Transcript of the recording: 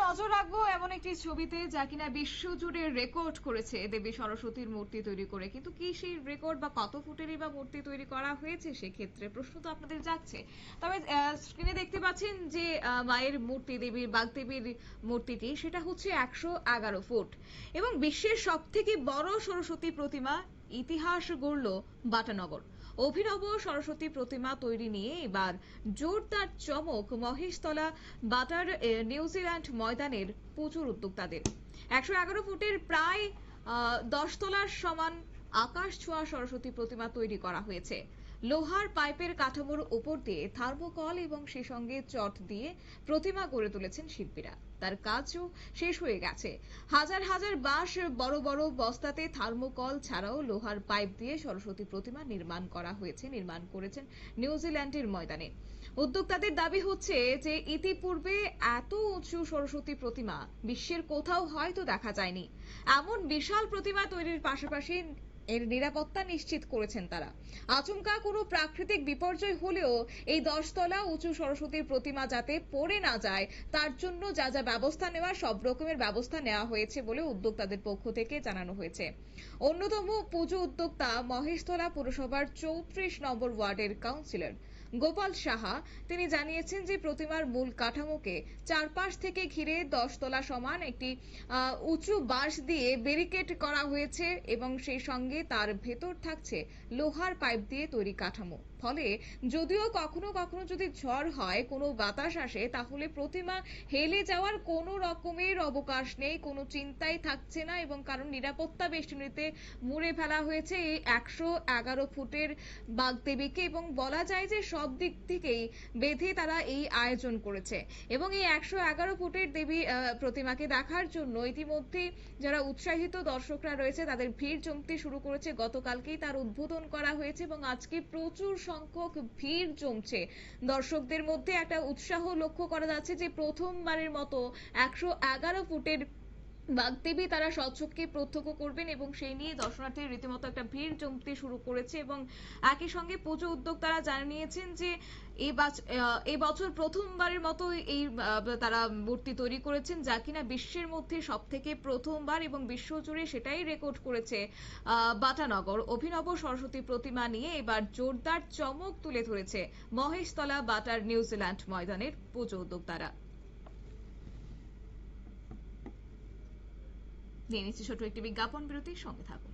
নজর রাখবো এমন একটি ছবিতে যা কিনা বিশ্বজুড়ে রেকর্ড করেছে দেবী সরস্বতীর মূর্তি তৈরি করে, কিন্তু কি সেই রেকর্ড বা কত ফুটেরই বা মূর্তি তৈরি করা হয়েছে সেক্ষেত্রে প্রশ্ন তো আপনাদের জাগছে। তবে স্ক্রিনে দেখতে পাচ্ছেন যে মায়ের মূর্তি, দেবীর বাগদেবীর মূর্তিটি, সেটা হচ্ছে 111 ফুট এবং বিশ্বের সব থেকে বড় সরস্বতী প্রতিমা। ইতিহাস গড়ল বাটানগর। অভিনব সরস্বতী প্রতিমা তৈরি নিয়ে এবার জোরদার চমক মহেশতলা বাটার নিউজিল্যান্ড ময়দানের প্রচুর উদ্যোক্তাদের। 111 ফুটের প্রায় 10 তলার সমান আকাশ ছোঁয়া সরস্বতী প্রতিমা তৈরি করা হয়েছে। লোহার পাইপের কাঠামোর উপর দিয়ে থার্মোকল এবং সেই সঙ্গে চট দিয়ে প্রতিমা গড়ে তুলেছেন শিল্পীরা। তার কাজও শেষ হয়ে গেছে। হাজার হাজার বাঁশ বড় বড় বস্তাতে থার্মোকল ছাড়াও লোহার পাইপ দিয়ে সরস্বতী প্রতিমা নির্মাণ করেছেন নিউজিল্যান্ডের ময়দানে। উদ্যোক্তাদের দাবি হচ্ছে যে ইতিপূর্বে এত উঁচু সরস্বতী প্রতিমা বিশ্বের কোথাও হয়তো দেখা যায়নি। এমন বিশাল প্রতিমা তৈরির পাশাপাশি এর নিরাপত্তা নিশ্চিত করেছেন তারা। আচমকা কোনো প্রাকৃতিক বিপর্যয় হলেও এই 10 তলা উঁচু সরস্বতীর প্রতিমা যাতে পড়ে না যায় তার জন্য যা যা ব্যবস্থা নেওয়া সব রকমের ব্যবস্থা নেওয়া হয়েছে বলে উদ্যোক্তাদের পক্ষ থেকে জানানো হয়েছে। অন্যতম পুজো উদ্যোক্তা মহেশতলা পুরসভার 34 নম্বর ওয়ার্ডের কাউন্সিলর গোপাল সাহা। তিনি জানিয়েছেন যে প্রতিমার মূল কাঠামোকে চারপাশ থেকে ঘিরে 10 তলা সমান একটি উঁচু বাঁশ দিয়ে ব্যারিকেড করা হয়েছে এবং সেই সঙ্গে তার ভেতর থাকছে লোহার পাইপ দিয়ে তৈরি কাঠামো। ফলে যদিও কখনো কখনো যদি ঝড় হয়, কোনো বাতাস আসে, তাহলে প্রতিমা হেলে যাওয়ার কোনো রকমের অবকাশ নেই, কোনো চিন্তাই থাকছে না। এবং কারণ নিরাপত্তা বেষ্টনীতে মুড়ে ফেলা হয়েছে এই 111 ফুটের বাগদেবীকে এবং বলা যায় যে সব দিক থেকেই বেঁধে তারা এই আয়োজন করেছে। এবং এই 111 ফুটের দেবী প্রতিমাকে দেখার জন্য ইতিমধ্যেই যারা উৎসাহিত দর্শকরা রয়েছে তাদের ভিড় জমতে শুরু করেছে। গতকালকেই তার উদ্বোধন করা হয়েছে এবং আজকে প্রচুর সংখ্যক ভিড় জমছে। দর্শকদের মধ্যে একটা উৎসাহ লক্ষ্য করা যাচ্ছে যে প্রথমবারের মতো 111 ফুটের বাগদেবী তারা স্বচক্ষে প্রত্যক্ষ করবেন এবং সেই নিয়ে দর্শনার্থীর রীতিমতো একটা ভিড় জমতে শুরু করেছে। এবং একই সঙ্গে পুজো উদ্যোক্তারা জানিয়েছেন যে এই বছর প্রথমবারের মতো এই তারা মূর্তি তৈরি করেছেন যা কিনা বিশ্বের মধ্যে সব থেকে প্রথমবার এবং বিশ্বজুড়ে সেটাই রেকর্ড করেছে বাটানগর। অভিনব সরস্বতী প্রতিমা নিয়ে এবার জোরদার চমক তুলে ধরেছে মহেশতলা বাটার নিউজিল্যান্ড ময়দানের পুজো উদ্যোক্তারা। নিয়ে নিচ্ছি ছোট একটি বিজ্ঞাপন বিরতির সঙ্গে থাকুন।